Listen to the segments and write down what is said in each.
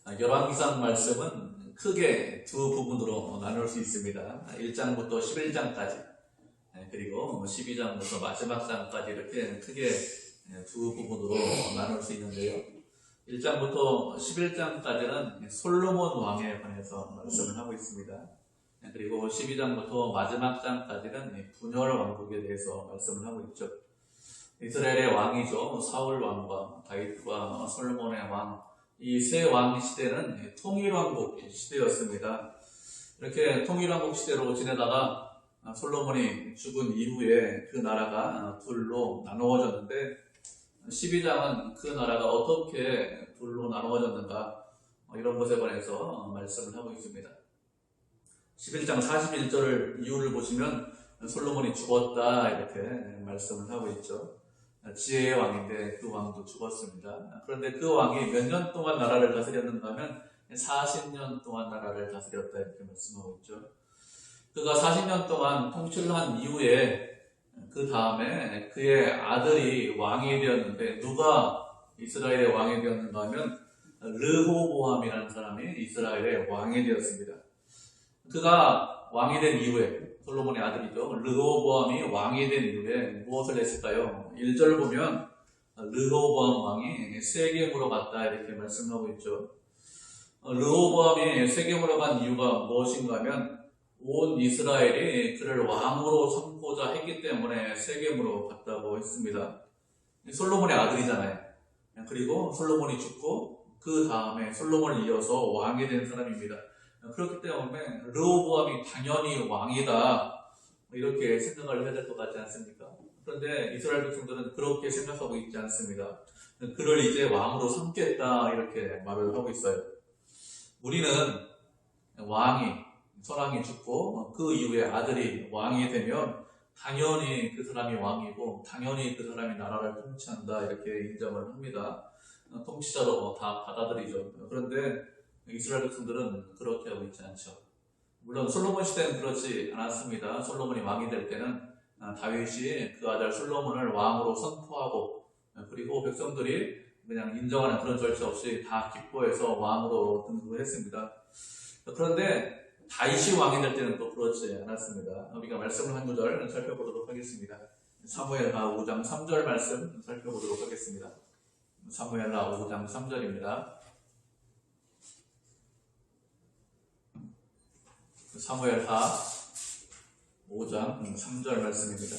열왕기상 말씀은 크게 두 부분으로 나눌 수 있습니다. 1장부터 11장까지 그리고 12장부터 마지막 장까지 이렇게 크게 두 부분으로 나눌 수 있는데요. 1장부터 11장까지는 솔로몬 왕에 관해서 말씀을 하고 있습니다. 그리고 12장부터 마지막 장까지는 분열 왕국에 대해서 말씀을 하고 있죠. 이스라엘의 왕이죠. 사울 왕과 다윗과 솔로몬의 왕, 이 세 왕 시대는 통일왕국 시대였습니다. 이렇게 통일왕국 시대로 지내다가 솔로몬이 죽은 이후에 그 나라가 둘로 나누어졌는데 12장은 그 나라가 어떻게 둘로 나누어졌는가 이런 것에 관해서 말씀을 하고 있습니다. 11장 41절 이유를 보시면 솔로몬이 죽었다 이렇게 말씀을 하고 있죠. 지혜의 왕인데 그 왕도 죽었습니다. 그런데 그 왕이 몇 년 동안 나라를 다스렸는가 하면 40년 동안 나라를 다스렸다 이렇게 말씀하고 있죠. 그가 40년 동안 통치를 한 이후에 그 다음에 그의 아들이 왕이 되었는데 누가 이스라엘의 왕이 되었는가 하면 르호보암이라는 사람이 이스라엘의 왕이 되었습니다. 그가 왕이 된 이후에 솔로몬의 아들이죠. 르호보암이 왕이 된 이후에 무엇을 했을까요? 1절 보면 르호보암 왕이 세겜으로 갔다 이렇게 말씀하고 있죠. 르호보암이 세겜으로 간 이유가 무엇인가 하면 온 이스라엘이 그를 왕으로 삼고자 했기 때문에 세겜으로 갔다고 했습니다. 솔로몬의 아들이잖아요. 그리고 솔로몬이 죽고 그 다음에 솔로몬을 이어서 왕이 된 사람입니다. 그렇기 때문에 르호보암이 당연히 왕이다 이렇게 생각을 해야 될 것 같지 않습니까? 그런데 이스라엘 백성들은 그렇게 생각하고 있지 않습니다. 그를 이제 왕으로 삼겠다 이렇게 말을 하고 있어요. 우리는 선왕이 죽고 그 이후에 아들이 왕이 되면 당연히 그 사람이 왕이고 당연히 그 사람이 나라를 통치한다 이렇게 인정을 합니다. 통치자로 다 받아들이죠. 그런데 이스라엘 백성들은 그렇게 하고 있지 않죠. 물론 솔로몬 시대는 그렇지 않았습니다. 솔로몬이 왕이 될 때는 다윗이 그 아들 솔로몬을 왕으로 선포하고 그리고 백성들이 그냥 인정하는 그런 절차 없이 다 기뻐해서 왕으로 등극을 했습니다. 그런데 다윗이 왕이 될 때는 또 그렇지 않았습니다. 우리가 말씀을 한 구절 살펴보도록 하겠습니다. 사무엘하 5장 3절 말씀 살펴보도록 하겠습니다. 사무엘하 5장 3절입니다. 사무엘하 5장 3절 말씀입니다.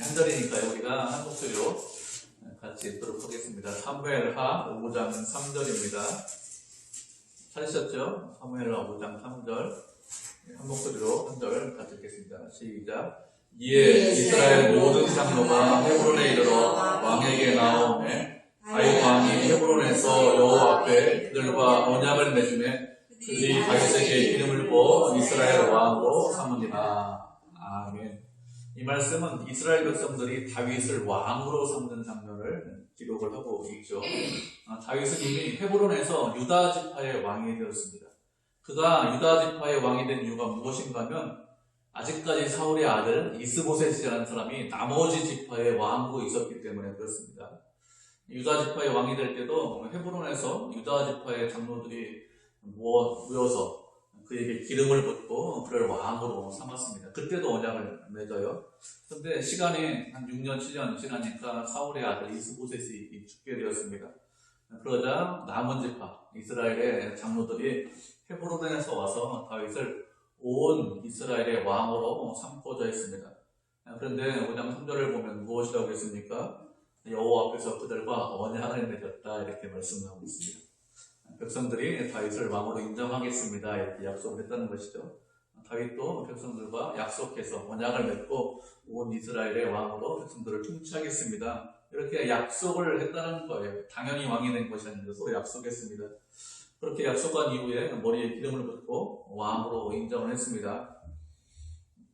한 절이니까요. 우리가 한 목소리로 같이 읽도록 하겠습니다. 사무엘하 5장 3절입니다. 찾으셨죠? 사무엘하 5장 3절 한 목소리로 한 절 같이 읽겠습니다. 시작. 이에 이스라엘 모든 장로가 헤브론에 이르러 왕에게 나오매 다윗 왕이 헤브론에서 여호와 앞에 그들과 언약을 맺음에 그들이 다윗에게 기름을 부어 이스라엘 왕으로 삼으니라. 아멘. 이 말씀은 이스라엘 백성들이 다윗을 왕으로 삼는 장면을 기록을 하고 있죠. 다윗은 이미 헤브론에서 유다 지파의 왕이 되었습니다. 그가 유다 지파의 왕이 된 이유가 무엇인가 하면 아직까지 사울의 아들 이스보셋이라는 사람이 나머지 지파의 왕으로 있었기 때문에 그렇습니다. 유다 지파의 왕이 될 때도 헤브론에서 유다 지파의 장로들이 모여서 그에게 기름을 붓고 그를 왕으로 삼았습니다. 그때도 언약을 맺어요. 그런데 시간이 한 6년, 7년 지나니까 사울의 아들 이스보셋이 죽게 되었습니다. 그러자 남은 지파, 이스라엘의 장로들이 헤브론에서 와서 다윗을 온 이스라엘의 왕으로 삼고자 했습니다. 그런데 5장 3절을 보면 무엇이라고 했습니까? 여호와 앞에서 그들과 언약을 맺었다 이렇게 말씀하고 있습니다. 백성들이 다윗을 왕으로 인정하겠습니다 이렇게 약속을 했다는 것이죠. 다윗도 백성들과 약속해서 언약을 맺고 온 이스라엘의 왕으로 백성들을 통치하겠습니다 이렇게 약속을 했다는 거예요. 당연히 왕이 된 것이 아니라 서로 약속했습니다. 그렇게 약속한 이후에 머리에 기름을 붓고 왕으로 인정을 했습니다.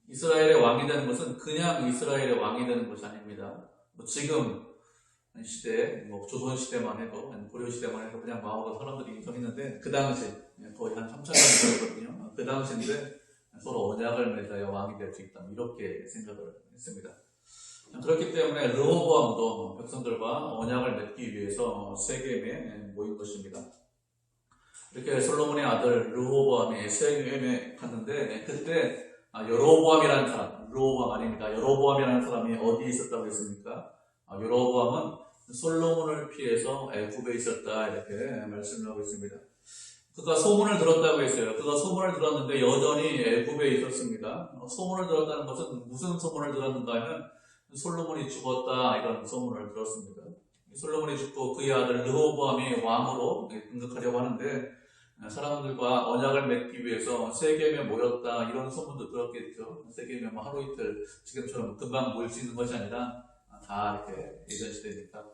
이스라엘의 왕이 되는 것은 그냥 이스라엘의 왕이 되는 것이 아닙니다. 지금 시대, 조선 시대만 해도, 고려 시대만 해도 그냥 왕으로 사람들이 인정했는데, 그 당시, 거의 한 3,000년 전이거든요. 그 당시인데, 서로 언약을 맺어야 왕이 될 수 있다. 이렇게 생각을 했습니다. 그렇기 때문에 르호보암도 백성들과 언약을 맺기 위해서 세겜에 모인 것입니다. 이렇게 솔로몬의 아들 르호보암이 세겜에 갔는데 그때 여로보암이라는 사람, 르호보암 아닙니다. 여로보암이라는 사람이 어디에 있었다고 했습니까? 여로보암은 솔로몬을 피해서 애굽에 있었다 이렇게 말씀을 하고 있습니다. 그가 소문을 들었다고 했어요. 그가 소문을 들었는데 여전히 애굽에 있었습니다. 소문을 들었다는 것은 무슨 소문을 들었는가 하면 솔로몬이 죽었다 이런 소문을 들었습니다. 솔로몬이 죽고 그의 아들 르호보암이 왕으로 등극하려고 하는데 사람들과 언약을 맺기 위해서 세겜에 모였다 이런 소문도 들었겠죠. 세겜에 뭐 하루 이틀 지금처럼 금방 모일 수 있는 것이 아니라 다 이렇게 예전 시대니까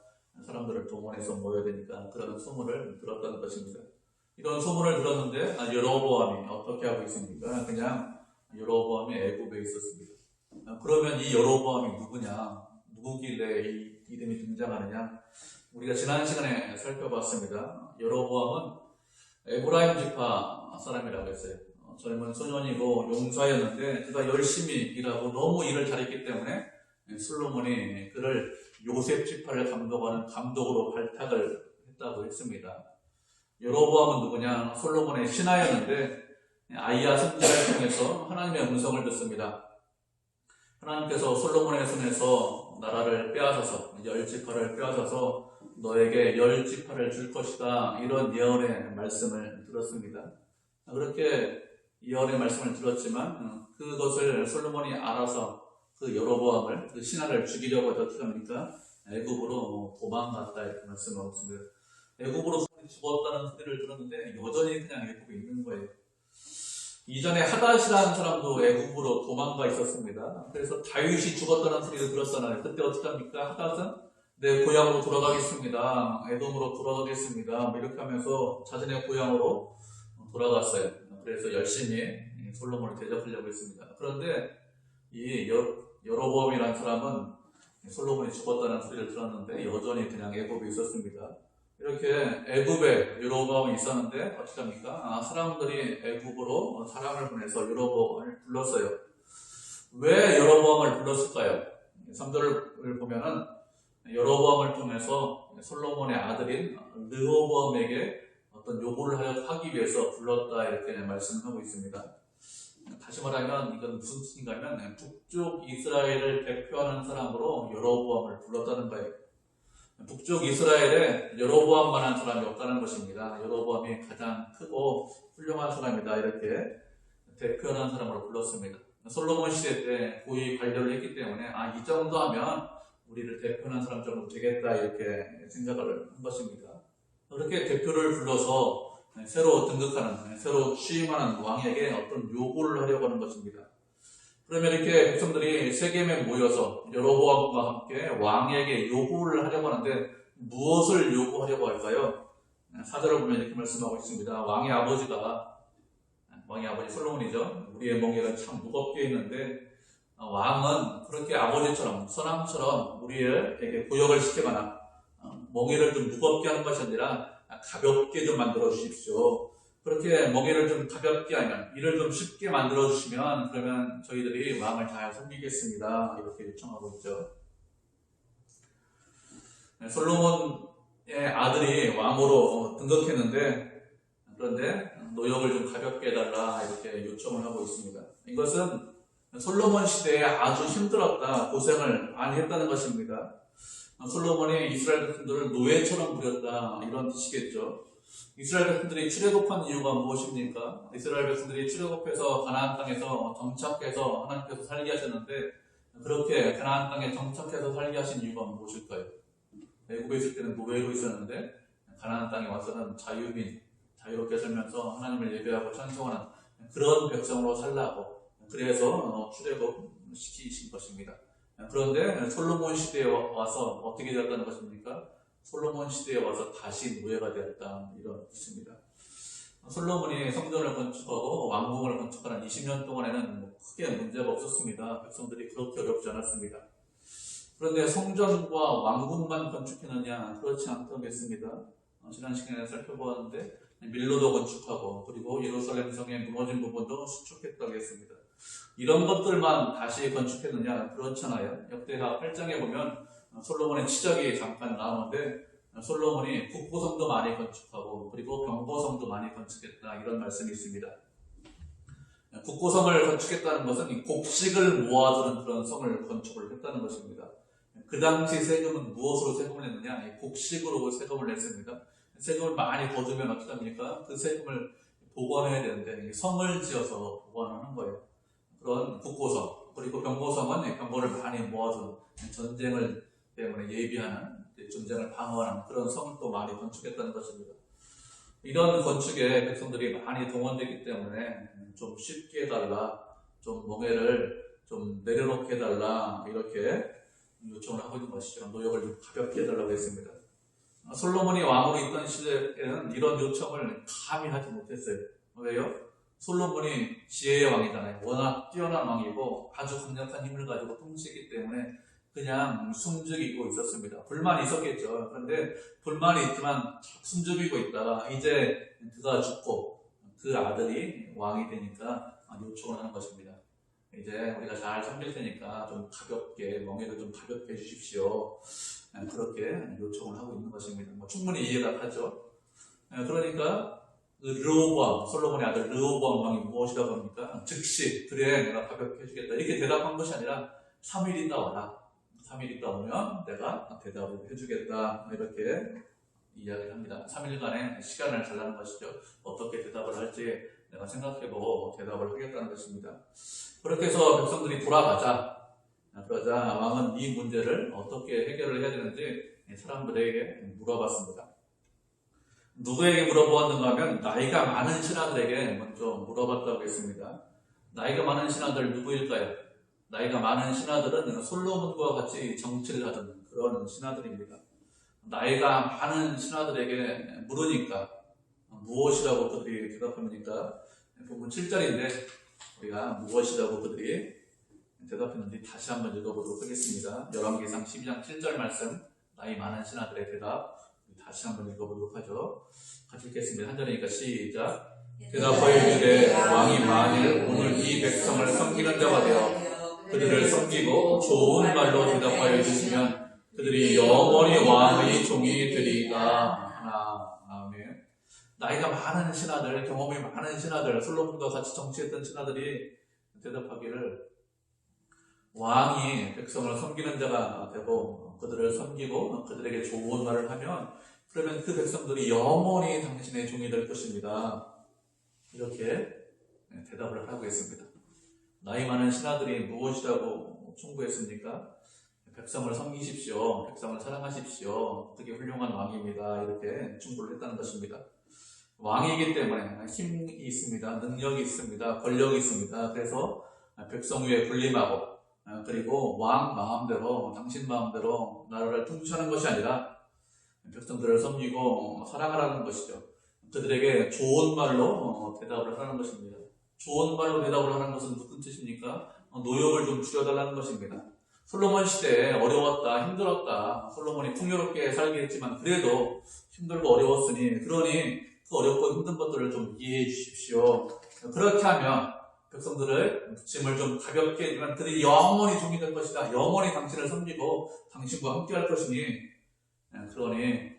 사람들을 동원해서 모여야 되니까 그런 소문을 들었다는 것입니다. 이런 소문을 들었는데 여로보암이 어떻게 하고 있습니까? 그냥 여로보암이 애굽에 있었습니다. 그러면 이 여로보암이 누구냐? 누구길래 이 이름이 등장하느냐? 우리가 지난 시간에 살펴봤습니다. 여로보암은 에브라임 지파 사람이라고 했어요. 젊은 소년이고 용사였는데 그가 열심히 일하고 너무 일을 잘했기 때문에 솔로몬이 그를 요셉 지파를 감독하는 감독으로 발탁을 했다고 했습니다. 여로보암은 누구냐? 솔로몬의 신하였는데 아이야 선지자를 통해서 하나님의 음성을 듣습니다. 하나님께서 솔로몬의 손에서 나라를 빼앗아서 10지파를 빼앗아서 너에게 10지파를 줄 것이다 이런 예언의 말씀을 들었습니다. 그렇게 예언의 말씀을 들었지만 그것을 솔로몬이 알아서 그 여로보암을 그 신하를 죽이려고 어떻게 합니까? 애굽으로 도망갔다 이렇게 말씀하고 있습니다. 애굽으로 죽었다는 소리를 들었는데 여전히 그냥 애굽에 있는 거예요. 이전에 하닷이라는 사람도 애굽으로 도망가 있었습니다. 그래서 다윗이 죽었다는 소리를 들었잖아요. 그때 어떻게 합니까? 하닷은 내 고향으로 돌아가겠습니다. 에돔으로 돌아가겠습니다. 뭐 이렇게 하면서 자신의 고향으로 돌아갔어요. 그래서 열심히 솔로몬을 대적하려고 했습니다. 그런데 이 여로보암이라는 사람은 솔로몬이 죽었다는 소리를 들었는데 여전히 그냥 애굽에 있었습니다. 이렇게 애굽에 여로보암이 있었는데 어떻게 합니까? 사람들이 애굽으로 사람을 보내서 여로보암을 불렀어요. 왜 여로보암을 불렀을까요? 3절을 보면은 여로보암을 통해서 솔로몬의 아들인 르호보암에게 어떤 요구를 하기 위해서 불렀다 이렇게 말씀을 하고 있습니다. 다시 말하면 이건 무슨 뜻인가 하면 북쪽 이스라엘을 대표하는 사람으로 여로보암을 불렀다는 거예요. 북쪽 이스라엘에 여로보암만한 사람이 없다는 것입니다. 여로보암이 가장 크고 훌륭한 사람이다 이렇게 대표하는 사람으로 불렀습니다. 솔로몬 시대 때 고위 관료를 했기 때문에 이 정도 하면 우리를 대표하는 사람 정도 되겠다 이렇게 생각을 한 것입니다. 그렇게 대표를 불러서 새로 등극하는, 새로 취임하는 왕에게 어떤 요구를 하려고 하는 것입니다. 그러면 이렇게 백성들이 세겜에 모여서 여로보암과 함께 왕에게 요구를 하려고 하는데 무엇을 요구하려고 할까요? 4절을 보면 이렇게 말씀하고 있습니다. 왕의 아버지 솔로몬이죠. 우리의 멍에는 참 무겁게 있는데 왕은 그렇게 아버지처럼 선왕처럼 우리에게 고역을 시키거나 멍에를 좀 무겁게 하는 것이 아니라 가볍게 좀 만들어 주십시오. 그렇게 멍에를 좀 가볍게 하면, 일을 좀 쉽게 만들어 주시면 그러면 저희들이 왕을 잘 섬기겠습니다. 이렇게 요청하고 있죠. 솔로몬의 아들이 왕으로 등극했는데 그런데 노역을 좀 가볍게 해달라 이렇게 요청을 하고 있습니다. 이것은 솔로몬 시대에 아주 힘들었다, 고생을 많이 했다는 것입니다. 솔로몬이 이스라엘 백성들을 노예처럼 부렸다 이런 뜻이겠죠. 이스라엘 백성들이 출애굽한 이유가 무엇입니까? 이스라엘 백성들이 출애굽해서 가나안 땅에서 정착해서 하나님께서 살게 하셨는데 그렇게 가나안 땅에 정착해서 살게 하신 이유가 무엇일까요? 애굽에 있을 때는 노예로 있었는데 가나안 땅에 와서는 자유롭게 살면서 하나님을 예배하고 찬송하는 그런 백성으로 살라고 그래서 출애굽 시키신 것입니다. 그런데 솔로몬 시대에 와서 어떻게 되었다는 것입니까? 솔로몬 시대에 와서 다시 노예가 되었다 이런 뜻입니다. 솔로몬이 성전을 건축하고 왕궁을 건축하는 20년 동안에는 크게 문제가 없었습니다. 백성들이 그렇게 어렵지 않았습니다. 그런데 성전과 왕궁만 건축했느냐? 그렇지 않다고 했습니다. 지난 시간에 살펴보았는데 밀로도 건축하고 그리고 예루살렘 성의 무너진 부분도 수축했다고 했습니다. 이런 것들만 다시 건축했느냐? 그렇잖아요. 역대하 8장에 보면 솔로몬의 치적이 잠깐 나오는데 솔로몬이 국보성도 많이 건축하고 그리고 병거성도 많이 건축했다 이런 말씀이 있습니다. 국고성을 건축했다는 것은 이 곡식을 모아두는 그런 성을 건축을 했다는 것입니다. 그 당시 세금은 무엇으로 세금을 냈느냐? 이 곡식으로 세금을 냈습니다. 세금을 많이 거두면 어떻게 합니까? 그 세금을 복원해야 되는데 성을 지어서 복원하는 거예요. 그런 국고성 그리고 병고성은 병거를 많이 모아두는 전쟁을 때문에 예비하는 전쟁을 방어하는 그런 성을 또 많이 건축했다는 것입니다. 이런 건축에 백성들이 많이 동원되기 때문에 좀 쉽게 해달라, 좀 멍해를 좀 내려놓게 해달라 이렇게 요청을 하고 있는 것이죠. 노역을 좀 가볍게 해달라고 했습니다. 솔로몬이 왕으로 있던 시대에는 이런 요청을 감히 하지 못했어요. 왜요? 솔로몬이 지혜의 왕이잖아요. 워낙 뛰어난 왕이고 아주 강력한 힘을 가지고 통치했기 때문에 그냥 숨죽이고 있었습니다. 불만이 있었겠죠. 그런데 불만이 있지만 숨죽이고 있다가 이제 그가 죽고 그 아들이 왕이 되니까 요청을 하는 것입니다. 이제 우리가 잘 섬길 테니까 좀 가볍게, 멍에를 좀 가볍게 해주십시오. 그렇게 요청을 하고 있는 것입니다. 충분히 이해가 가죠. 그러니까 그 르호보암, 솔로몬의 아들 르호보암 왕이 무엇이라고 합니까? 즉시 그래 내가 가볍게 해주겠다 이렇게 대답한 것이 아니라 3일 있다 와라. 3일 있다 오면 내가 대답을 해주겠다 이렇게 이야기를 합니다. 3일간의 시간을 달라는 것이죠. 어떻게 대답을 할지 내가 생각해보고 대답을 하겠다는 것입니다. 그렇게 해서 백성들이 돌아가자. 그러자 왕은 이 문제를 어떻게 해결을 해야 되는지 사람들에게 물어봤습니다. 누구에게 물어보았는가 하면 나이가 많은 신하들에게 먼저 물어봤다고 했습니다. 나이가 많은 신하들 누구일까요? 나이가 많은 신하들은 솔로몬과 같이 정치를 하던 그런 신하들입니다. 나이가 많은 신하들에게 물으니까 무엇이라고 그들이 대답합니까? 본문 7절인데 우리가 무엇이라고 그들이 대답했는지 다시 한번 읽어보도록 하겠습니다. 열왕기상 12장 7절 말씀 나이 많은 신하들의 대답 다시 한번 읽어보도록 하죠. 같이 읽겠습니다. 한 절이니까 시작. 대답하여 이르되 왕이 만일 오늘 이 백성을 섬기는 자가 되어 그들을 섬기고 좋은 말로 대답하여 주시면 그들이 영원히 왕의 종이 되리이다. 하나. 아멘. 나이가 많은 신하들, 경험이 많은 신하들, 솔로몬과 같이 정치했던 신하들이 대답하기를 왕이 백성을 섬기는 자가 되고 그들을 섬기고 그들에게 좋은 말을 하면 그러면 그 백성들이 영원히 당신의 종이 될 것입니다. 이렇게 대답을 하고 있습니다. 나이 많은 신하들이 무엇이라고 충고했습니까? 백성을 섬기십시오. 백성을 사랑하십시오. 되게 훌륭한 왕입니다. 이렇게 충고를 했다는 것입니다. 왕이기 때문에 힘이 있습니다. 능력이 있습니다. 권력이 있습니다. 그래서 백성 위에 군림하고 그리고 왕 마음대로 당신 마음대로 나라를 통치하는 것이 아니라 백성들을 섬기고 사랑하라는 것이죠. 그들에게 좋은 말로 대답을 하는 것입니다. 좋은 말로 대답을 하는 것은 무슨 뜻입니까? 노역을 좀 줄여달라는 것입니다. 솔로몬 시대에 어려웠다, 힘들었다. 솔로몬이 풍요롭게 살게 했지만 그래도 힘들고 어려웠으니 그러니 그 어렵고 힘든 것들을 좀 이해해 주십시오. 그렇게 하면 백성들의 짐을 좀 가볍게 해주면 그들이 영원히 종이 될 것이다. 영원히 당신을 섬기고 당신과 함께 할 것이니 그러니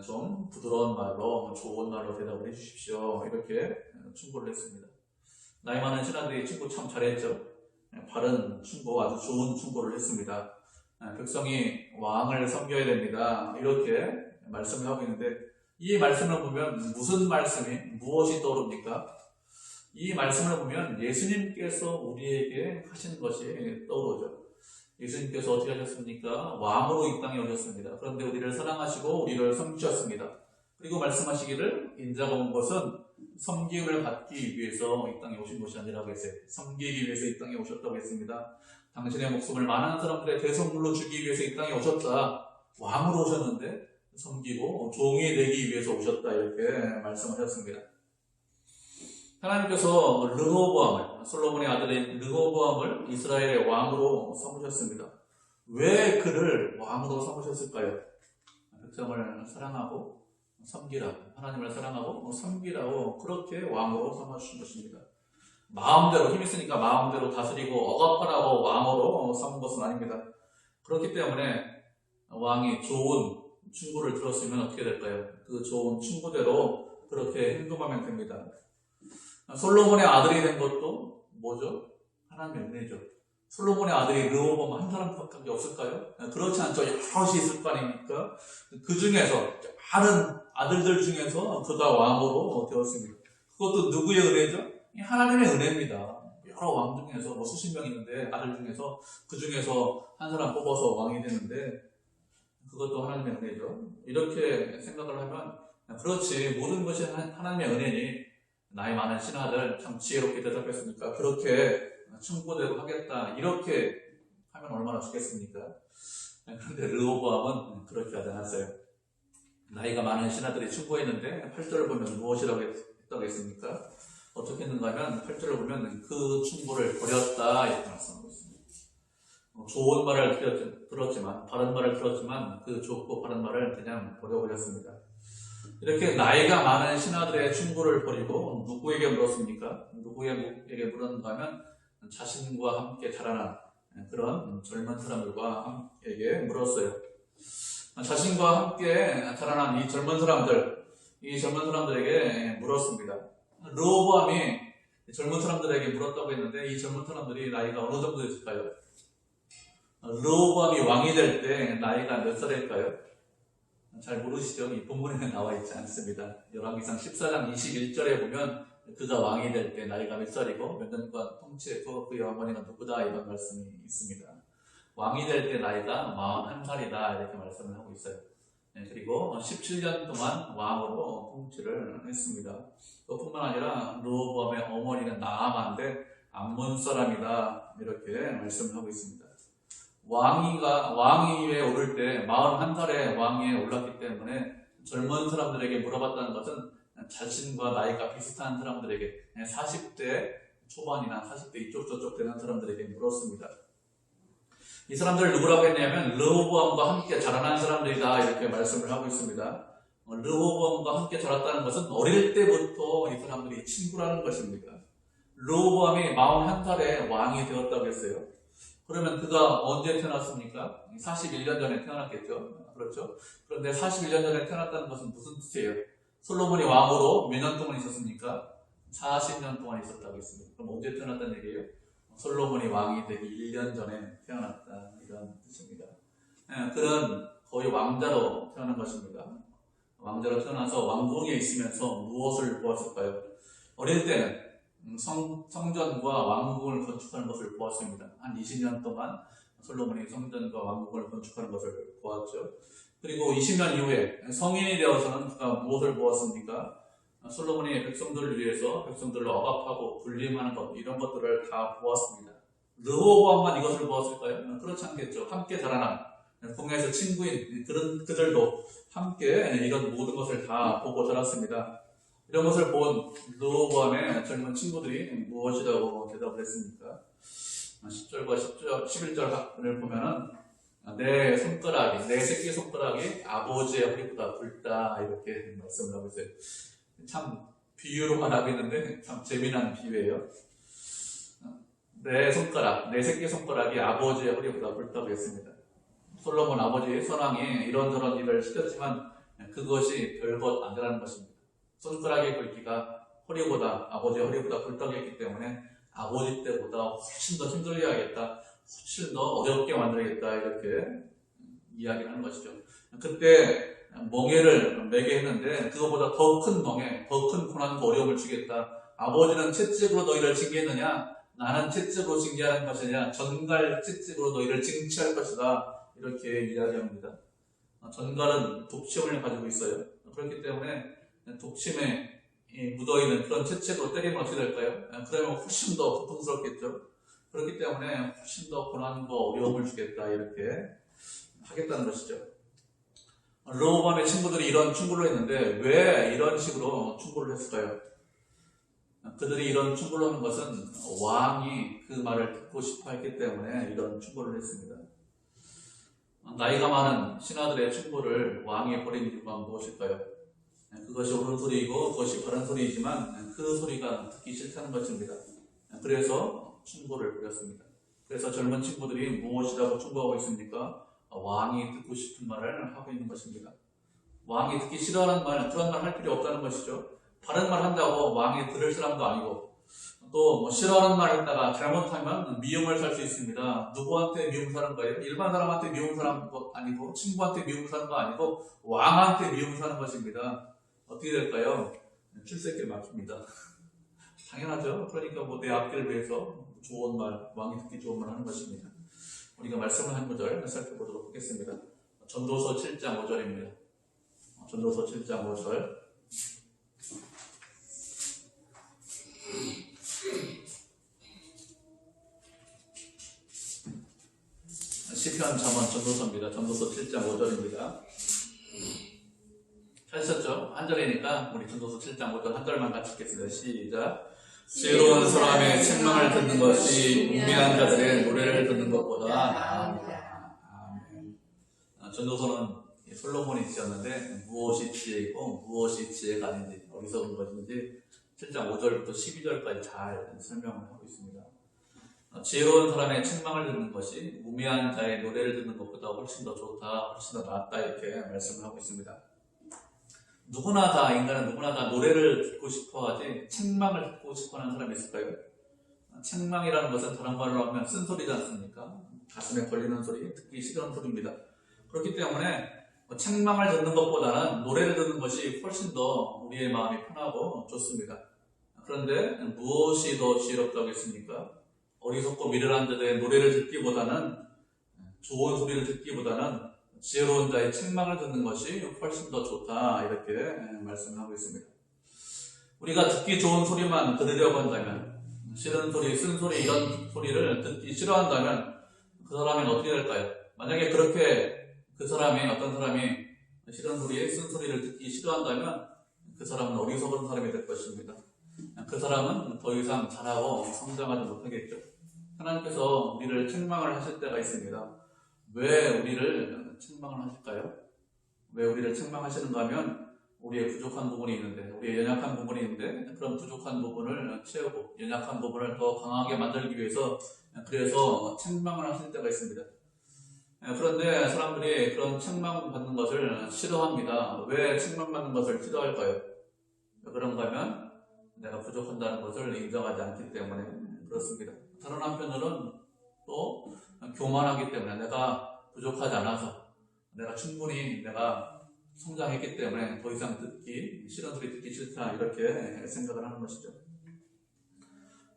좀 부드러운 말로 좋은 말로 대답을 해주십시오. 이렇게 충고를 했습니다. 나이 많은 신하들이 충고 참 잘했죠. 바른 충고, 아주 좋은 충고를 했습니다. 백성이 왕을 섬겨야 됩니다. 이렇게 말씀을 하고 있는데 이 말씀을 보면 무슨 말씀이 무엇이 떠오릅니까? 이 말씀을 보면 예수님께서 우리에게 하신 것이 떠오르죠. 예수님께서 어떻게 하셨습니까? 왕으로 이 땅에 오셨습니다. 그런데 우리를 사랑하시고 우리를 섬기셨습니다. 그리고 말씀하시기를 인자가 온 것은 섬김을 받기 위해서 이 땅에 오신 것이 아니라고 했어요. 섬기기 위해서 이 땅에 오셨다고 했습니다. 당신의 목숨을 많은 사람들의 대성물로 주기 위해서 이 땅에 오셨다. 왕으로 오셨는데 섬기고 종이 되기 위해서 오셨다. 이렇게 말씀을 하셨습니다. 하나님께서 르호보암을, 솔로몬의 아들인 르호보암을 이스라엘의 왕으로 삼으셨습니다. 왜 그를 왕으로 삼으셨을까요? 백성을 사랑하고 섬기라, 하나님을 사랑하고 섬기라고 그렇게 왕으로 삼아주신 것입니다. 마음대로 힘이 있으니까 마음대로 다스리고 억압하라고 왕으로 삼은 것은 아닙니다. 그렇기 때문에 왕이 좋은 충고를 들었으면 어떻게 될까요? 그 좋은 충고대로 그렇게 행동하면 됩니다. 솔로몬의 아들이 된 것도 뭐죠? 하나님의 은혜죠. 솔로몬의 아들이 르호보암 한 사람밖에 없을까요? 그렇지 않죠. 여럿이 있을 거 아닙니까? 그 중에서 많은 아들들 중에서 그가 왕으로 되었습니다. 그것도 누구의 은혜죠? 하나님의 은혜입니다. 여러 왕 중에서 수십 명 있는데 아들 중에서 그 중에서 한 사람 뽑아서 왕이 되는데 그것도 하나님의 은혜죠. 이렇게 생각을 하면 그렇지 모든 것이 하나님의 은혜니 나이 많은 신하들 참 지혜롭게 대답했으니까 그렇게 충고대로 하겠다 이렇게 하면 얼마나 좋겠습니까? 그런데 르호보암은 그렇게 하지 않았어요. 나이가 많은 신하들이 충고했는데 8절을 보면 무엇이라고 했다고 했습니까? 어떻게 했는가 하면 8절을 보면 그 충고를 버렸다 이렇게 말씀하고 있습니다. 좋은 말을 들었지만 바른 말을 들었지만 그 좋고 바른 말을 그냥 버려버렸습니다. 이렇게 나이가 많은 신하들의 충고를 버리고 누구에게 물었습니까? 누구에게 물었는가 하면 자신과 함께 자라난 그런 젊은 사람들에게 물었어요. 자신과 함께 자라난 이 젊은 사람들에게 물었습니다. 르호보암이 젊은 사람들에게 물었다고 했는데 이 젊은 사람들이 나이가 어느 정도 됐을까요? 르호보암이 왕이 될 때 나이가 몇 살일까요? 잘 모르시죠? 이 본문에는 나와 있지 않습니다. 열왕기상 14장 21절에 보면 그가 왕이 될 때 나이가 몇 살이고 몇 년간 통치했고 그의 어머니가 누구다 이런 말씀이 있습니다. 왕이 될 때 나이가 41살이다 이렇게 말씀을 하고 있어요. 그리고 17년 동안 왕으로 통치를 했습니다. 그뿐만 아니라 르호보암의 어머니는 나아만데 암몬 사람이다 이렇게 말씀을 하고 있습니다. 왕위에 오를 때 41살에 왕위에 올랐기 때문에 젊은 사람들에게 물어봤다는 것은 자신과 나이가 비슷한 사람들에게 40대 초반이나 40대 이쪽 저쪽 되는 사람들에게 물었습니다. 이 사람들을 누구라고 했냐면 르호보암과 함께 자라난 사람들이다 이렇게 말씀을 하고 있습니다. 르호보암과 함께 자랐다는 것은 어릴 때부터 이 사람들이 친구라는 것입니다. 르호보암이 41살에 왕이 되었다고 했어요. 그러면 그가 언제 태어났습니까? 41년 전에 태어났겠죠. 그렇죠. 그런데 41년 전에 태어났다는 것은 무슨 뜻이에요? 솔로몬이 왕으로 몇 년 동안 있었습니까? 40년 동안 있었다고 했습니다. 그럼 언제 태어났다는 얘기예요? 솔로몬이 왕이 되기 1년 전에 태어났다 이런 뜻입니다. 그런 거의 왕자로 태어난 것입니다. 왕자로 태어나서 왕궁에 있으면서 무엇을 보았을까요? 어릴 때는 성전과 왕궁을 건축하는 것을 보았습니다. 한 20년 동안 솔로몬이 성전과 왕궁을 건축하는 것을 보았죠. 그리고 20년 이후에 성인이 되어서는 그가 무엇을 보았습니까? 솔로몬이 백성들을 위해서 백성들을 억압하고 군림하는 것 이런 것들을 다 보았습니다. 르호보암만 이것을 보았을까요? 그렇지 않겠죠. 함께 자라난 궁에서 친구인 그들도 함께 이런 모든 것을 다 보고 자랐습니다. 이런 것을 본 르호보암의 젊은 친구들이 무엇이라고 대답을 했습니까? 10절과 11절을 보면은 내 새끼 손가락이 아버지의 허리보다 굵다 이렇게 말씀을 하고 있어요. 참 비유로 말하겠는데 참 재미난 비유예요. 내 새끼 손가락이 아버지의 허리보다 굵다고 했습니다. 솔로몬 아버지 선왕이 이런저런 일을 시켰지만 그것이 별것 아니라는 것입니다. 손가락의 굵기가 아버지의 허리보다 굵다고 했기 때문에 아버지 때보다 훨씬 더 힘들게 하겠다, 훨씬 더 어렵게 만들겠다 이렇게 이야기를 하는 것이죠. 그때 멍에를 매게 했는데 그거보다 더 큰 멍에, 더 큰 고난과 어려움을 주겠다. 아버지는 채찍으로 너희를 징계했느냐? 나는 채찍으로 징계하는 것이냐? 전갈 채찍으로 너희를 징치할 것이다. 이렇게 이야기합니다. 전갈은 독침을 가지고 있어요. 그렇기 때문에 독침에 묻어있는 그런 채찍으로 때리면 어떻게 될까요? 그러면 훨씬 더 고통스럽겠죠. 그렇기 때문에 훨씬 더 고난과 어려움을 주겠다 이렇게 하겠다는 것이죠. 르호보암의 친구들이 이런 충고를 했는데 왜 이런 식으로 충고를 했을까요? 그들이 이런 충고를 하는 것은 왕이 그 말을 듣고 싶어 했기 때문에 이런 충고를 했습니다. 나이가 많은 신하들의 충고를 왕이 버린 이유가 무엇일까요? 그것이 옳은 소리이고 그것이 바른 소리이지만 그 소리가 듣기 싫다는 것입니다. 그래서 충고를 드렸습니다. 그래서 젊은 친구들이 무엇이라고 충고하고 있습니까? 왕이 듣고 싶은 말을 하고 있는 것입니다. 왕이 듣기 싫어하는 말, 그런 말 할 필요 없다는 것이죠. 바른 말 한다고 왕이 들을 사람도 아니고, 또 싫어하는 말 했다가 잘못하면 미움을 살 수 있습니다. 누구한테 미움 사는 거예요? 일반 사람한테 미움 사는 거 아니고, 친구한테 미움 사는 거 아니고, 왕한테 미움 사는 것입니다. 어떻게 될까요? 출세길 막힙니다. 당연하죠. 그러니까 내 앞길을 위해서 좋은 말, 왕이 듣기 좋은 말 하는 것입니다. 우리가 말씀을 한 구절 살펴보도록 하겠습니다. 전도서 7장 5절입니다. 전도서 7장 5절. 시편 잠언 전도서입니다. 전도서 7장 5절입니다. 찾으셨죠? 한 절이니까 우리 전도서 7장 5절 한 절만 같이 읽겠습니다. 시작. 지혜로운 사람의 책망을 듣는 것이 우매한 자들의 노래를 듣는 것보다 나으니라. 아멘. 전도서는 솔로몬이 지었는데 무엇이 지혜이고 무엇이 지혜가 아닌지, 어리석은 것인지 7장 5절부터 12절까지 잘 설명을 하고 있습니다. 지혜로운 사람의 책망을 듣는 것이 우매한 자의 노래를 듣는 것보다 훨씬 더 좋다, 훨씬 더 낫다, 이렇게 말씀을 하고 있습니다. 인간은 누구나 다 노래를 듣고 싶어 하지 책망을 듣고 싶어 하는 사람이 있을까요? 책망이라는 것은 다른 말로 하면 쓴소리지 않습니까? 가슴에 걸리는 소리, 듣기 싫은 소리입니다. 그렇기 때문에 책망을 듣는 것보다는 노래를 듣는 것이 훨씬 더 우리의 마음이 편하고 좋습니다. 그런데 무엇이 더 지혜롭다고 했습니까? 어리석고 미련한 자들의 노래를 듣기보다는, 좋은 소리를 듣기보다는 지혜로운 자의 책망을 듣는 것이 훨씬 더 좋다, 이렇게 말씀을 하고 있습니다. 우리가 듣기 좋은 소리만 들으려고 한다면, 싫은 소리, 쓴소리, 이런 소리를 듣기 싫어한다면 그 사람은 어떻게 될까요? 만약에 그렇게 어떤 사람이 싫은 소리, 쓴소리를 듣기 싫어한다면 그 사람은 어리석은 사람이 될 것입니다. 그 사람은 더 이상 잘하고 성장하지 못하겠죠. 하나님께서 우리를 책망을 하실 때가 있습니다. 왜 우리를 책망을 하실까요? 왜 우리를 책망하시는가 하면 우리의 부족한 부분이 있는데, 우리의 연약한 부분이 있는데, 그런 부족한 부분을 채우고 연약한 부분을 더 강하게 만들기 위해서, 그래서 책망을 하실 때가 있습니다. 그런데 사람들이 그런 책망받는 것을 싫어합니다. 왜 책망받는 것을 싫어할까요? 그런가 하면 내가 부족한다는 것을 인정하지 않기 때문에 그렇습니다. 다른 한편으로는 또 교만하기 때문에, 내가 부족하지 않아서, 내가 성장했기 때문에 더 이상 싫은 소리 듣기 싫다, 이렇게 생각을 하는 것이죠.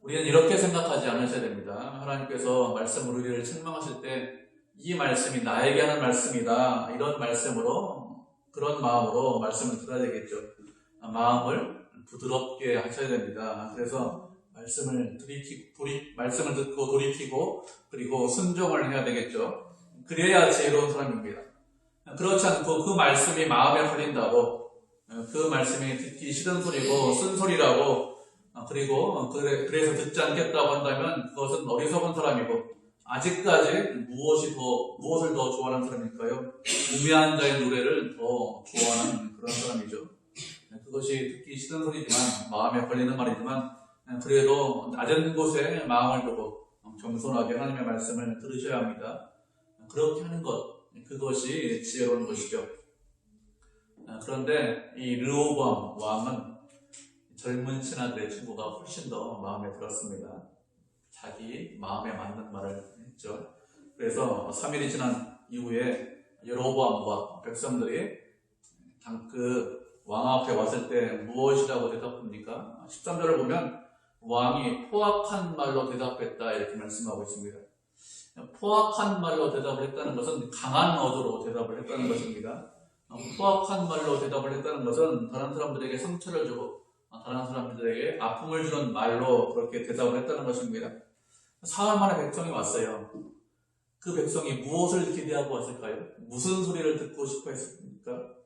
우리는 이렇게 생각하지 않으셔야 됩니다. 하나님께서 말씀으로 우리를 책망하실 때 이 말씀이 나에게 하는 말씀이다, 이런 말씀으로, 그런 마음으로 말씀을 들어야 되겠죠. 마음을 부드럽게 하셔야 됩니다. 그래서 말씀을 듣고 돌이키고, 그리고 순종을 해야 되겠죠. 그래야 지혜로운 사람입니다. 그렇지 않고 그 말씀이 마음에 걸린다고, 그 말씀이 듣기 싫은 소리고 쓴소리라고, 그리고 그래서 듣지 않겠다고 한다면 그것은 어리석은 사람이고, 아직까지 무엇을 더 좋아하는 사람일까요? 우매한 자의 노래를 더 좋아하는 그런 사람이죠. 그것이 듣기 싫은 소리지만, 마음에 걸리는 말이지만, 그래도 낮은 곳에 마음을 두고 겸손하게 하나님의 말씀을 들으셔야 합니다. 그렇게 하는 것, 그것이 지혜로운 것이죠. 그런데 이 르호보암 왕은 젊은 신하들의 친구가 훨씬 더 마음에 들었습니다. 자기 마음에 맞는 말을 했죠. 그래서 3일이 지난 이후에 여로보암과 백성들이 그 왕 앞에 왔을 때 무엇이라고 대답합니까? 13절을 보면 왕이 포악한 말로 대답했다, 이렇게 말씀하고 있습니다. 포악한 말로 대답을 했다는 것은 강한 어조로 대답을 했다는 것입니다. 포악한 말로 대답을 했다는 것은 다른 사람들에게 상처를 주고 다른 사람들에게 아픔을 주는 말로 그렇게 대답을 했다는 것입니다. 사흘 만에 백성이 왔어요. 그 백성이 무엇을 기대하고 왔을까요? 무슨 소리를 듣고 싶어 했습니까?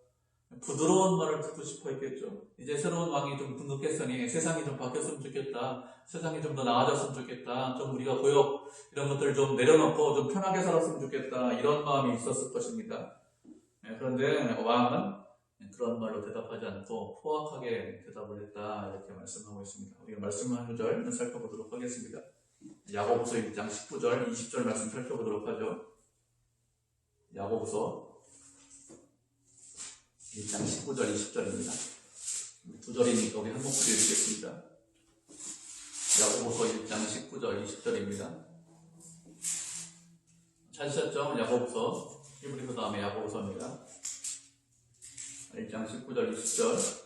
부드러운 말을 듣고 싶어 했겠죠. 이제 새로운 왕이 좀 등극했으니 세상이 좀 바뀌었으면 좋겠다, 세상이 좀 더 나아졌으면 좋겠다, 좀 우리가 고역 이런 것들을 좀 내려놓고 좀 편하게 살았으면 좋겠다, 이런 마음이 있었을 것입니다. 그런데 왕은 그런 말로 대답하지 않고 포악하게 대답을 했다 이렇게 말씀하고 있습니다. 우리가 말씀 한 구절 살펴보도록 하겠습니다. 야고보서 1장 19절 20절 말씀 살펴보도록 하죠. 야고보서 1장 19절 20절입니다. 두 절이니까 우리 한 목소리 읽겠습니다. 야고보서 1장 19절 20절입니다. 찾으셨죠? 야고보서 히브리서 다음에 야고보서입니다. 1장 19절 20절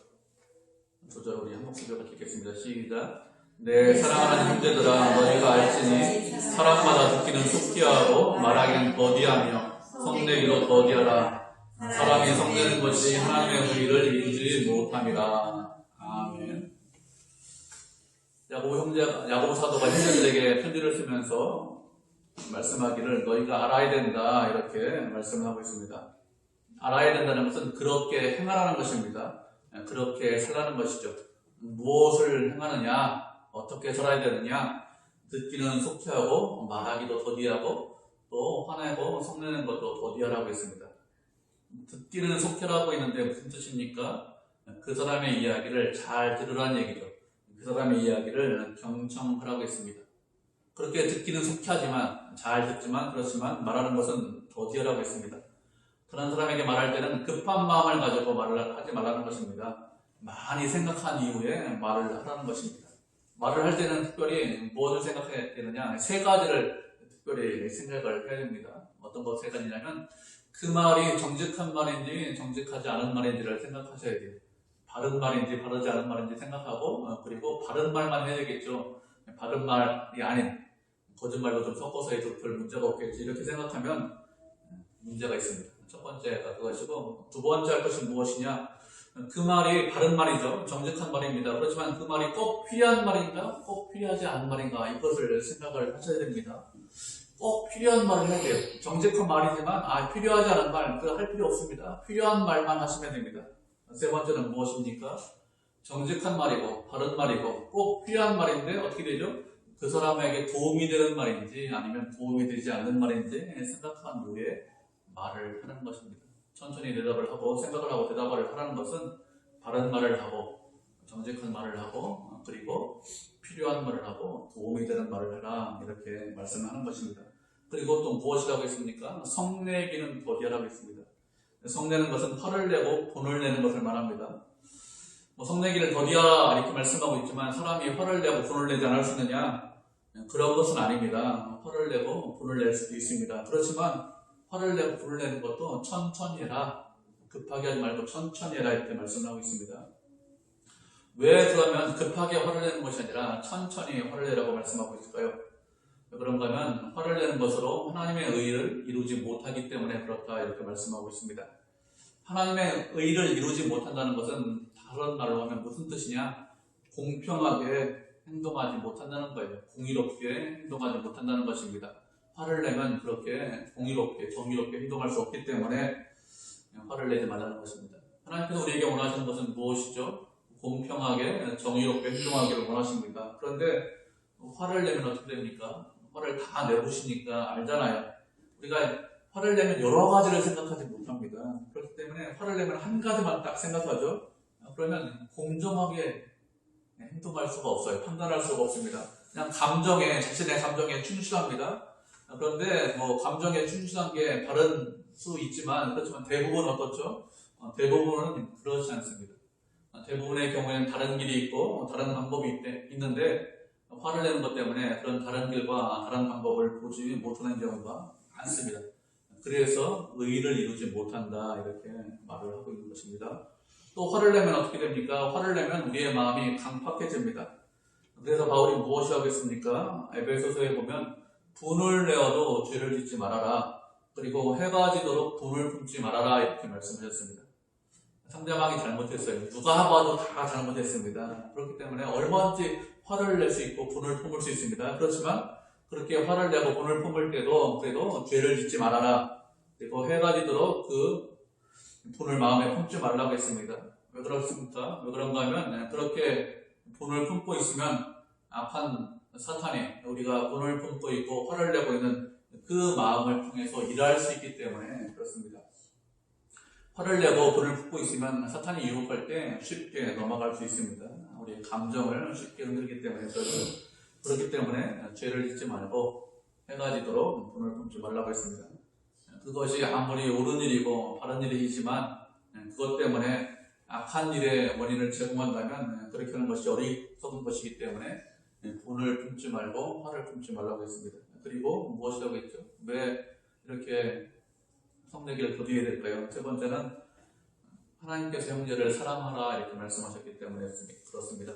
두 절 우리 한 목소리로 같이 읽겠습니다. 시작. 내 사랑하는 형제들아 너희가 알지니 사람마다 듣기는 속히하고 말하기는 더디하며 성내기도 더디하라. 사람이 성내는 것이 하나님의 의를 이루지 못함이라. 아멘. 야고보 사도가 형제들에게 편지를 쓰면서 말씀하기를 너희가 알아야 된다 이렇게 말씀을 하고 있습니다. 알아야 된다는 것은 그렇게 행하라는 것입니다. 그렇게 살라는 것이죠. 무엇을 행하느냐, 어떻게 살아야 되느냐, 듣기는 속히하고 말하기도 더디하고 또 화내고 성내는 것도 더디하라고 했습니다. 듣기는 속히라고 했는데 무슨 뜻입니까? 그 사람의 이야기를 잘 들으라는 얘기죠. 그 사람의 이야기를 경청하라고 했습니다. 그렇게 듣기는 속히하지만 잘 듣지만 그렇지만 말하는 것은 더디하라고 했습니다. 다른 사람에게 말할 때는 급한 마음을 가지고 말을 하지 말라는 것입니다. 많이 생각한 이후에 말을 하라는 것입니다. 말을 할 때는 특별히 무엇을 생각해야 되느냐, 세 가지를 특별히 생각을 해야 됩니다. 어떤 것 세 가지냐면 그 말이 정직한 말인지 정직하지 않은 말인지를 생각하셔야 돼요. 바른 말인지 바르지 않은 말인지 생각하고 그리고 바른 말만 해야 되겠죠. 바른 말이 아닌 거짓말도 좀 섞어서 해도 별 문제가 없겠지 이렇게 생각하면 문제가 있습니다. 첫 번째가 그것이고 두 번째 할 것이 무엇이냐, 그 말이 바른 말이죠. 정직한 말입니다. 그렇지만 그 말이 꼭 필요한 말인가 꼭 필요하지 않은 말인가 이것을 생각을 하셔야 됩니다. 꼭 필요한 말을 해야 돼요. 정직한 말이지만 필요하지 않은 말 그거 할 필요 없습니다. 필요한 말만 하시면 됩니다. 세 번째는 무엇입니까? 정직한 말이고 바른 말이고 꼭 필요한 말인데 어떻게 되죠? 그 사람에게 도움이 되는 말인지 아니면 도움이 되지 않는 말인지 생각한 후에 말을 하는 것입니다. 천천히 대답을 하고 생각을 하고 대답을 하라는 것은 바른 말을 하고 정직한 말을 하고 그리고 필요한 말을 하고 도움이 되는 말을 해라 이렇게 말씀하는 것입니다. 그리고 또 무엇이라고 했습니까? 성내기는 더디하라고 했습니다. 성내는 것은 화를 내고 분을 내는 것을 말합니다. 성내기를 더디하라 이렇게 말씀하고 있지만 사람이 화를 내고 분을 내지 않을 수 있느냐? 그런 것은 아닙니다. 화를 내고 분을 낼 수도 있습니다. 그렇지만 화를 내고 분을 내는 것도 천천히 해라. 급하게 하지 말고 천천히 해라 이렇게 말씀하고 있습니다. 왜 그러면 급하게 화를 내는 것이 아니라 천천히 화를 내라고 말씀하고 있을까요? 왜 그런가 하면 화를 내는 것으로 하나님의 의를 이루지 못하기 때문에 그렇다 이렇게 말씀하고 있습니다. 하나님의 의를 이루지 못한다는 것은 다른 말로 하면 무슨 뜻이냐? 공평하게 행동하지 못한다는 거예요. 공의롭게 행동하지 못한다는 것입니다. 화를 내면 그렇게 공의롭게 정의롭게 행동할 수 없기 때문에 화를 내지 말라는 것입니다. 하나님께서 우리에게 원하시는 것은 무엇이죠? 공평하게 정의롭게 행동하기를 원하십니다. 그런데 화를 내면 어떻게 됩니까? 화를 다 내보시니까 알잖아요. 우리가 화를 내면 여러 가지를 생각하지 못합니다. 그렇기 때문에 화를 내면 한 가지만 딱 생각하죠. 그러면 공정하게 행동할 수가 없어요. 판단할 수가 없습니다. 그냥 자신의 감정에 충실합니다. 그런데 감정에 충실한 게 바른 수 있지만 그렇지만 대부분 어떻죠? 대부분은 그렇지 않습니다. 대부분의 경우에는 다른 길이 있고 다른 방법이 있는데 화를 내는 것 때문에 그런 다른 길과 다른 방법을 보지 못하는 경우가 많습니다. 그래서 의를 이루지 못한다 이렇게 말을 하고 있는 것입니다. 또 화를 내면 어떻게 됩니까? 화를 내면 우리의 마음이 강팍해집니다. 그래서 바울이 무엇이 하겠습니까? 에베소서에 보면 분을 내어도 죄를 짓지 말아라. 그리고 해가 지도록 분을 품지 말아라 이렇게 말씀하셨습니다. 상대방이 잘못했어요. 누가 봐도 다 잘못했습니다. 그렇기 때문에 얼마든지 화를 낼 수 있고 분을 품을 수 있습니다. 그렇지만 그렇게 화를 내고 분을 품을 때도 그래도 죄를 짓지 말아라. 그리고 해가 지도록 그 분을 마음에 품지 말라고 했습니다. 왜 그렇습니까? 왜 그런가 하면 그렇게 분을 품고 있으면 악한 사탄이 우리가 분을 품고 있고 화를 내고 있는 그 마음을 통해서 일할 수 있기 때문에 그렇습니다. 화를 내고 불을 품고 있으면 사탄이 유혹할 때 쉽게 넘어갈 수 있습니다. 우리 감정을 쉽게 흔들기 때문에 그렇기 때문에 죄를 짓지 말고 해가 지도록 분을 품지 말라고 했습니다. 그것이 아무리 옳은 일이고 바른 일이지만 그것 때문에 악한 일의 원인을 제공한다면 그렇게 하는 것이 어리석은 것이기 때문에 분을 품지 말고 화를 품지 말라고 했습니다. 그리고 무엇이라고 했죠? 왜 이렇게 성내기를 더디게 될까요? 세 번째는 하나님께서 형제를 사랑하라 이렇게 말씀하셨기 때문에 그렇습니다.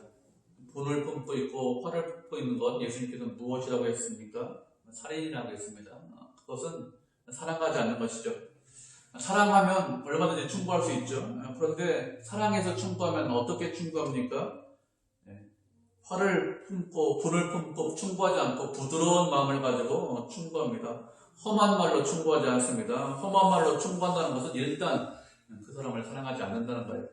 분을 품고 있고 화를 품고 있는 것 예수님께서 무엇이라고 했습니까? 살인이라고 했습니다. 그것은 사랑하지 않는 것이죠. 사랑하면 얼마든지 충고할 수 있죠. 그런데 사랑해서 충고하면 어떻게 충고합니까? 화를 품고 분을 품고 충고하지 않고 부드러운 마음을 가지고 충고합니다. 험한 말로 충고하지 않습니다. 험한 말로 충고한다는 것은 일단 그 사람을 사랑하지 않는다는 거예요.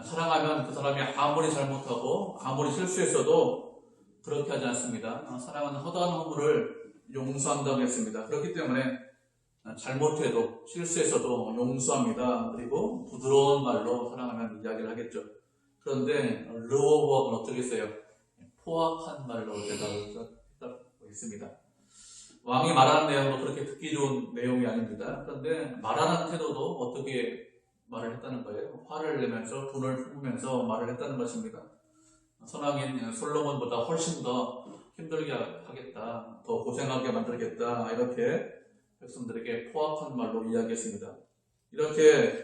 사랑하면 그 사람이 아무리 잘못하고 아무리 실수했어도 그렇게 하지 않습니다. 사랑은 허다한 허물을 용서한다고 했습니다. 그렇기 때문에 잘못해도 실수했어도 용서합니다. 그리고 부드러운 말로 사랑하면 이야기를 하겠죠. 그런데 르호보암은 어떻게 했어요? 포악한 말로 대답을 했습니다. 왕이 말하는 내용도 그렇게 듣기 좋은 내용이 아닙니다. 그런데 말하는 태도도 어떻게 말을 했다는 거예요? 화를 내면서 분을 품으면서 말을 했다는 것입니다. 선왕인 솔로몬보다 훨씬 더 힘들게 하겠다, 더 고생하게 만들겠다 이렇게 백성들에게 포악한 말로 이야기했습니다. 이렇게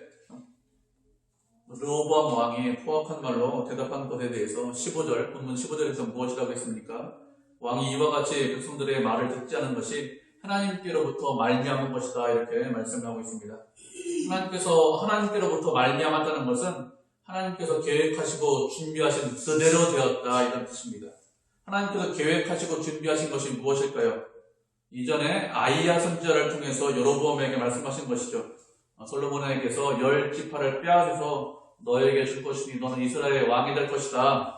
르호보암 왕이 포악한 말로 대답한 것에 대해서 본문 15절에서 무엇이라고 했습니까? 왕이 이와 같이 백성들의 말을 듣지 않은 것이 하나님께로부터 말미암은 것이다 이렇게 말씀하고 있습니다. 하나님께로부터 말미암았다는 것은 하나님께서 계획하시고 준비하신 그대로 되었다 이런 뜻입니다. 하나님께서 계획하시고 준비하신 것이 무엇일까요? 이전에 아이야 선지자를 통해서 여로보암에게 말씀하신 것이죠. 솔로몬에게서 10지파를 빼앗아서 너에게 줄 것이니 너는 이스라엘의 왕이 될 것이다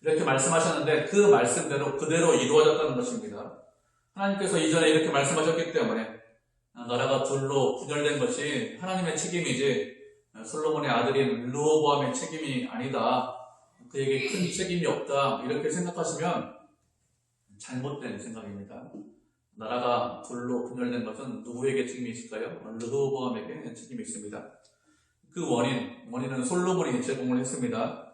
이렇게 말씀하셨는데 그 말씀대로 그대로 이루어졌다는 것입니다. 하나님께서 이전에 이렇게 말씀하셨기 때문에 나라가 둘로 분열된 것이 하나님의 책임이지 솔로몬의 아들인 르호보암의 책임이 아니다. 그에게 큰 책임이 없다. 이렇게 생각하시면 잘못된 생각입니다. 나라가 둘로 분열된 것은 누구에게 책임이 있을까요? 르호보암에게 책임이 있습니다. 그 원인은 솔로몬이 제공을 했습니다.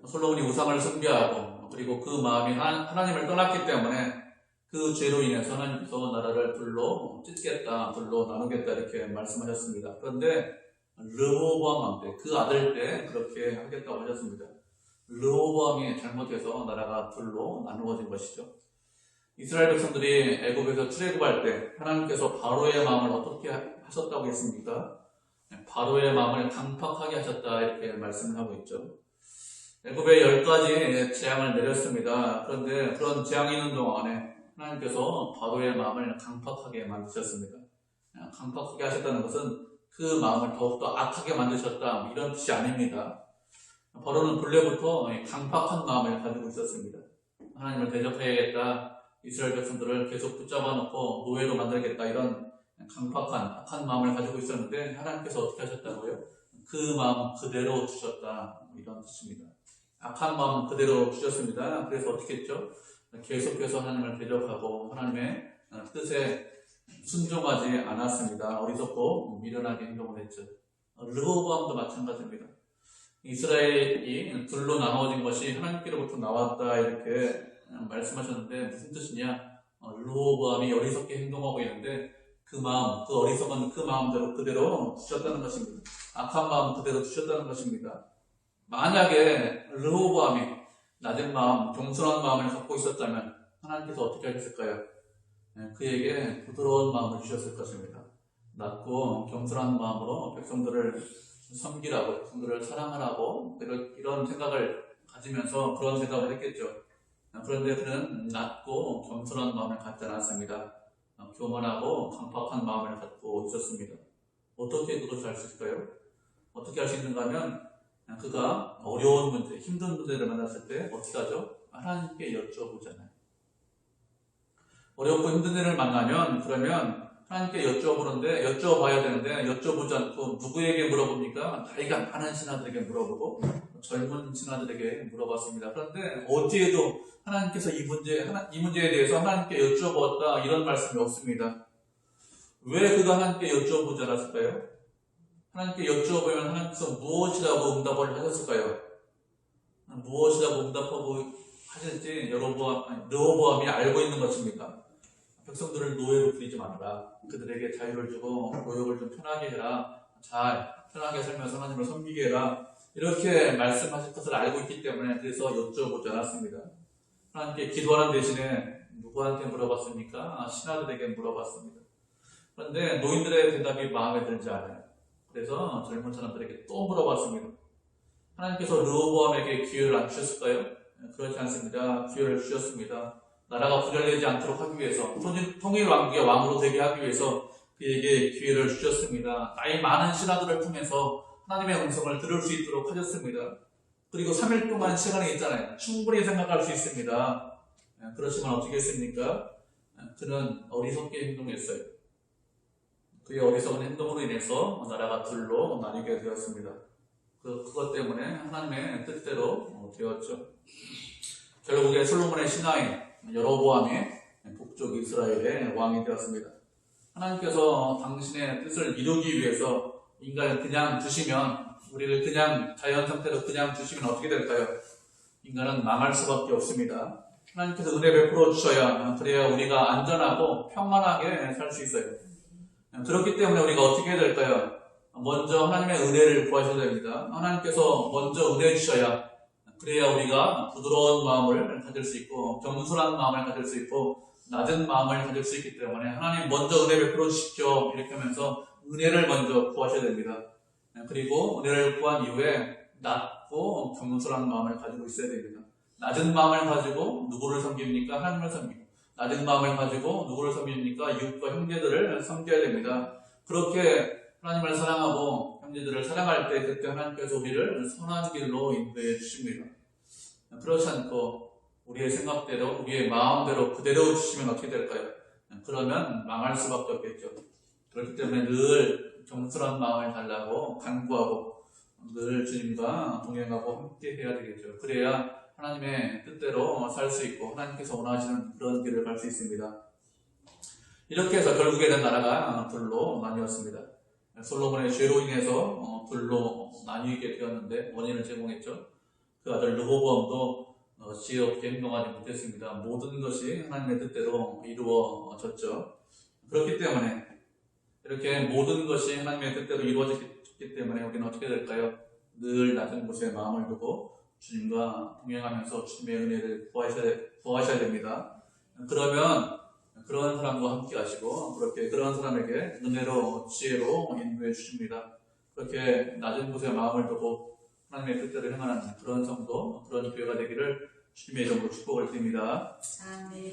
솔로몬이 우상을 숭배하고 그리고 그 마음이 하나님을 떠났기 때문에 그 죄로 인해서 하나님께서 나라를 둘로 찢겠다, 둘로 나누겠다 이렇게 말씀하셨습니다. 그런데 르호보암 왕 때, 그 아들 때 그렇게 하겠다고 하셨습니다. 르호보암이 잘못해서 나라가 둘로 나누어진 것이죠. 이스라엘 백성들이 애굽에서 출애굽할 때 하나님께서 바로의 마음을 어떻게 하셨다고 했습니까? 바로의 마음을 강팍하게 하셨다 이렇게 말씀을 하고 있죠. 애굽에 10가지 재앙을 내렸습니다. 그런데 그런 재앙이 있는 동안에 하나님께서 바로의 마음을 강팍하게 만드셨습니다. 강팍하게 하셨다는 것은 그 마음을 더욱더 악하게 만드셨다 이런 뜻이 아닙니다. 바로는 본래부터 강팍한 마음을 가지고 있었습니다. 하나님을 대적해야겠다, 이스라엘 백성들을 계속 붙잡아 놓고 노예로 만들겠다 이런 강팍한 악한 마음을 가지고 있었는데 하나님께서 어떻게 하셨다고요? 그 마음 그대로 주셨다 이런 뜻입니다. 악한 마음 그대로 주셨습니다. 그래서 어떻게 했죠? 계속해서 하나님을 대적하고 하나님의 뜻에 순종하지 않았습니다. 어리석고 미련하게 행동을 했죠. 르호보암도 마찬가지입니다. 이스라엘이 둘로 나누어진 것이 하나님께로부터 나왔다 이렇게 말씀하셨는데 무슨 뜻이냐? 르호보암이 어리석게 행동하고 있는데 그 어리석은 그 마음대로 그대로 주셨다는 것입니다. 악한 마음 그대로 주셨다는 것입니다. 만약에 르호보암이 낮은 마음, 겸손한 마음을 갖고 있었다면 하나님께서 어떻게 하셨을까요? 그에게 부드러운 마음을 주셨을 것입니다. 낮고 겸손한 마음으로 백성들을 섬기라고, 백성들을 사랑하라고 이런 생각을 가지면서 그런 생각을 했겠죠. 그런데 그는 낮고 겸손한 마음을 갖지 않았습니다. 교만하고 강팍한 마음을 갖고 있었습니다. 어떻게 그것을 할 수 있을까요? 어떻게 할 수 있는가 하면 그가 어려운 문제, 힘든 문제를 만났을 때 어떻게 하죠? 하나님께 여쭤보잖아요. 어렵고 힘든 일을 만나면 그러면 하나님께 여쭤봐야 되는데 여쭤보지 않고 누구에게 물어봅니까? 나이가 많은 신하들에게 물어보고 젊은 신하들에게 물어봤습니다. 그런데 어디에도 하나님께서 이 문제에 대해서 하나님께 여쭤보았다 이런 말씀이 없습니다. 왜 그가 하나님께 여쭤보지 않았을까요? 하나님께 여쭤보면 하나님께서 무엇이라고 응답을 하셨을까요? 무엇이라고 응답하고 하실지 르호보암이 알고 있는 것입니다. 백성들을 노예로 부리지 말아라. 그들에게 자유를 주고 노역을 좀 편하게 해라. 잘 편하게 살면서 하나님을 섬기게 해라. 이렇게 말씀하실 것을 알고 있기 때문에 그래서 여쭤보지 않았습니다. 하나님께 기도하는 대신에 누구한테 물어봤습니까? 신하들에게 물어봤습니다. 그런데 노인들의 대답이 마음에 들지 않아요. 그래서 젊은 사람들에게 또 물어봤습니다. 하나님께서 르호보암에게 기회를 안 주셨을까요? 그렇지 않습니다. 기회를 주셨습니다. 나라가 분열되지 않도록 하기 위해서, 통일 왕국의 왕으로 되게 하기 위해서 그에게 기회를 주셨습니다. 나이 많은 신하들을 통해서 하나님의 음성을 들을 수 있도록 하셨습니다. 그리고 3일 동안 시간이 있잖아요. 충분히 생각할 수 있습니다. 그렇지만 어떻게 했습니까? 그는 어리석게 행동했어요. 그의 어리석은 행동으로 인해서 나라가 둘로 나뉘게 되었습니다. 그것 때문에 하나님의 뜻대로 되었죠. 결국에 솔로몬의 신하인 여로보암이 북쪽 이스라엘의 왕이 되었습니다. 하나님께서 당신의 뜻을 이루기 위해서 인간을 그냥 두시면, 우리를 그냥 자연 상태로 그냥 두시면 어떻게 될까요? 인간은 망할 수밖에 없습니다. 하나님께서 은혜 베풀어 주셔야 그래야 우리가 안전하고 평안하게 살 수 있어요. 그렇기 때문에 우리가 어떻게 해야 될까요? 먼저 하나님의 은혜를 구하셔야 됩니다. 하나님께서 먼저 은혜 주셔야 그래야 우리가 부드러운 마음을 가질 수 있고 겸손한 마음을 가질 수 있고 낮은 마음을 가질 수 있기 때문에 하나님 먼저 은혜 베풀어 주십시오. 이렇게 하면서 은혜를 먼저 구하셔야 됩니다. 그리고 은혜를 구한 이후에 낮고 겸손한 마음을 가지고 있어야 됩니다. 낮은 마음을 가지고 누구를 섬깁니까? 하나님을 섬기고, 낮은 마음을 가지고 누구를 섬깁니까? 이웃과 형제들을 섬겨야 됩니다. 그렇게 하나님을 사랑하고 형제들을 사랑할 때 그때 하나님께서 우리를 선한 길로 인도해 주십니다. 그렇지 않고 우리의 생각대로, 우리의 마음대로 그대로 주시면 어떻게 될까요? 그러면 망할 수밖에 없겠죠. 그렇기 때문에 늘 겸손한 마음을 달라고 간구하고 늘 주님과 동행하고 함께 해야 되겠죠. 그래야 하나님의 뜻대로 살 수 있고 하나님께서 원하시는 그런 길을 갈 수 있습니다. 이렇게 해서 결국에는 나라가 둘로 나뉘었습니다. 솔로몬의 죄로 인해서 둘로 나뉘게 되었는데 원인을 제공했죠. 그 아들 르호보암도 지혜 없게 행동하지 못했습니다. 모든 것이 하나님의 뜻대로 이루어졌죠. 그렇기 때문에 이렇게 모든 것이 하나님의 뜻대로 이루어졌기 때문에 우리는 어떻게 될까요? 늘 낮은 곳에 마음을 두고 주님과 동행하면서 주님의 은혜를 구하셔야 됩니다. 그러면 그런 사람과 함께 하시고 그런 사람에게 은혜로 지혜로 인도해 주십니다. 그렇게 낮은 곳에 마음을 두고 하나님의 뜻대로 행하는 그런 성도, 그런 교회가 되기를 주님의 이름으로 축복을 드립니다. 아멘.